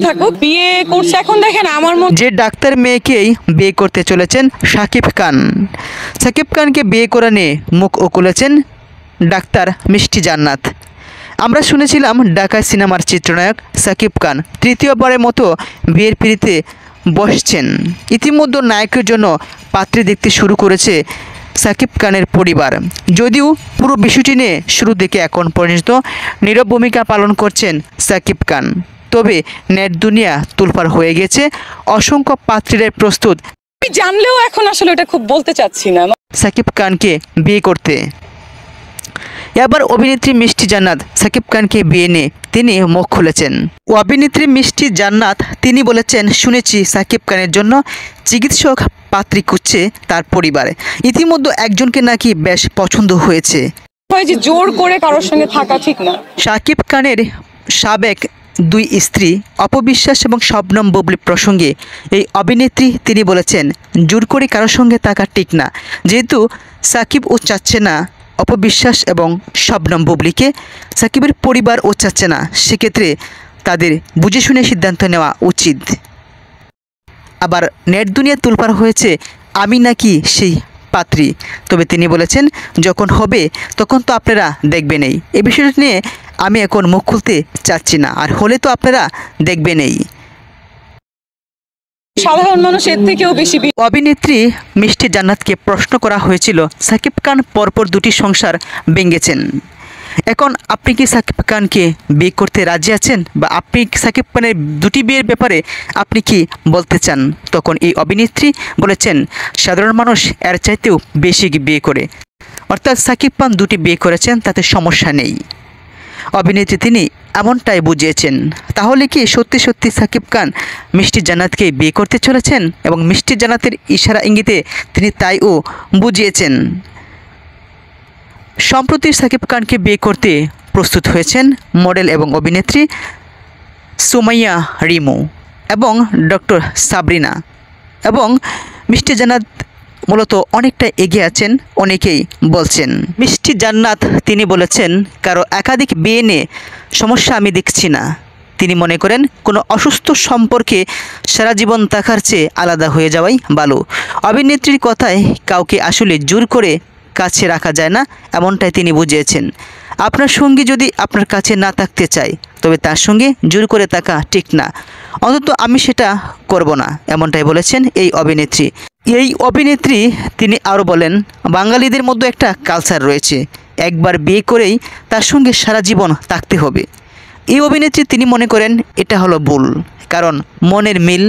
থাকুক, বিয়ে করছে। এখন দেখেন আমার মধ্যে যে ডাক্তার মেয়েকেই বিয়ে করতে চলেছেন শাকিব খান। শাকিব খানকে বিয়ে করে নিয়ে মুখ খুলেছেন ডাক্তার মিষ্টি জান্নাত। আমরা শুনেছিলাম ঢাকায় সিনেমার চিত্রনায়ক শাকিব খান তৃতীয়বারের মতো বিয়ের পিঁড়িতে বসছেন। ইতিমধ্যে নায়কের জন্য পাত্রী দেখতে শুরু করেছে শাকিব খানের পরিবার। যদিও পুরো বিষয়টি নিয়ে শুরু থেকে এখন পর্যন্ত নীরব ভূমিকা পালন করছেন শাকিব খান, তবে নেট দুনিয়া তোলপাড় হয়ে গেছে। অসংখ্য পাত্রীরা প্রস্তুত আমি জানলেও এখন আসলে এটা খুব বলতে চাচ্ছি না। শাকিব খানকে বিয়ে করতে। এবার অভিনেত্রী মিষ্টি জান্নাত শাকিব খানকে বিয়ে নিয়ে তিনি মুখ খুলেছেন। অভিনেত্রী মিষ্টি জান্নাত তিনি বলেছেন, শুনেছি শাকিব খানের জন্য চিকিৎসক পাত্রী খুঁজছে তার পরিবারে। ইতিমধ্যে একজনকে নাকি বেশ পছন্দ হয়েছে। হয় যে জোর করে কারোর সঙ্গে থাকা ঠিক না। শাকিব খানের সাবেক দুই স্ত্রী অপবিশ্বাস এবং শবনম বুবলি প্রসঙ্গে এই অভিনেত্রী তিনি বলেছেন, জোর করে কারোর সঙ্গে থাকা ঠিক না। যেহেতু সাকিব ও চাচ্ছে না অপবিশ্বাস এবং শবনম বুবলিকে, সাকিবের পরিবার ও চাচ্ছে না, সেক্ষেত্রে তাদের বুঝে শুনে সিদ্ধান্ত নেওয়া উচিত। আবার নেট দুনিয়া তোলপাড় হয়েছে আমি নাকি সেই পাত্রী। তবে তিনি বলেছেন, যখন হবে তখন তো আপনারা দেখবেনই। এই বিষয়টা নিয়ে আমি এখন মুখ খুলতে চাচ্ছি না, আর হলে তো আপনারা দেখবেনই। সাধারণ মানুষ এর থেকেও বেশি অভিনেত্রী মিষ্টি জান্নাতকে প্রশ্ন করা হয়েছিল, শাকিব খান পরপর দুটি সংসার ভেঙেছেন, এখন আপনি কি শাকিব খানকে বিয়ে করতে রাজি আছেন, বা আপনি শাকিব খানের দুটি বিয়ের ব্যাপারে আপনি কি বলতে চান? তখন এই অভিনেত্রী বলেছেন, সাধারণ মানুষ এর চাইতেও বেশি বিয়ে করে, অর্থাৎ শাকিব খান দুটি বিয়ে করেছেন, তাতে সমস্যা নেই। অভিনেত্রী তিনি এমনটাই বুঝিয়েছেন। তাহলে কি সত্যি সত্যি শাকিব খান মিষ্টি জান্নাতকে বিয়ে করতে চলেছেন? এবং মিষ্টি জান্নাতের ইশারা ইঙ্গিতে তিনি তাইও বুঝিয়েছেন। সম্প্রতি শাকিব খানকে বিয়ে করতে প্রস্তুত হয়েছেন মডেল এবং অভিনেত্রী সুমাইয়া রিমু এবং ডক্টর সাবরিনা। এবং মিষ্টি জান্নাত মূলত অনেকটা এগিয়ে আছেন অনেকেই বলছেন। মিষ্টি জান্নাত তিনি বলেছেন, কারো একাধিক বিয়ে নিয়ে সমস্যা আমি দেখছি না। তিনি মনে করেন কোনো অসুস্থ সম্পর্কে সারা জীবন থাকার চেয়ে আলাদা হয়ে যাওয়াই ভালো। অভিনেত্রীর কথায় কাউকে আসলে জোর করে কাছে রাখা যায় না, এমনটাই তিনি বুঝিয়েছেন। আপনার সঙ্গী যদি আপনার কাছে না থাকতে চায়, তবে তার সঙ্গে জোর করে থাকা ঠিক না, অন্তত আমি সেটা করব না, এমনটাই বলেছেন এই অভিনেত্রী। এই অভিনেত্রী তিনি আরও বলেন, বাঙালিদের মধ্যে একটা কালচার রয়েছে, একবার বিয়ে করেই তার সঙ্গে সারা জীবন থাকতে হবে। এই অভিনেত্রী তিনি মনে করেন এটা হলো ভুল, কারণ মনের মিল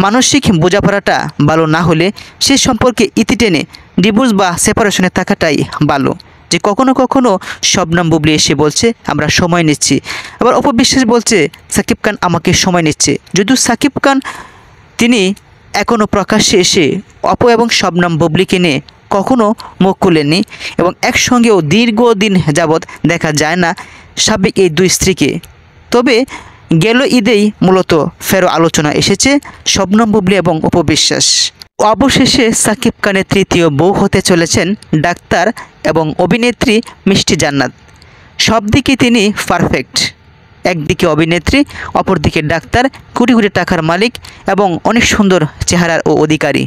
মানসিক বোঝাপড়াটা ভালো না হলে সে সম্পর্কে ইতি টেনে ডিভোর্স বা সেপারেশনে থাকাটাই ভালো। যে কখনো কখনো শবনম বুবলি এসে বলছে আমরা সময় নিচ্ছি, আবার অপবিশ্বাস বলছে শাকিব খান আমাকে সময় নিচ্ছে। যদিও শাকিব খান তিনি এখনও প্রকাশ্যে এসে অপু এবং শবনম বুবলিকে নিয়ে কখনও মুখ খুলেননি, এবং একসঙ্গেও দীর্ঘদিন যাবৎ দেখা যায় না সাবেক এই দুই স্ত্রীকে। তবে গেল ঈদেই মূলত ফেরো আলোচনা এসেছে শবনম বুবলি এবং অপবিশ্বাস। অবশেষে শাকিব খানের তৃতীয় বউ হতে চলেছেন ডাক্তার এবং অভিনেত্রী মিষ্টি জান্নাত। সব দিকে তিনি পারফেক্ট, একদিকে অভিনেত্রী, অপরদিকে ডাক্তার, কোটি কোটি টাকার মালিক এবং অনেক সুন্দর চেহারার ও অধিকারী।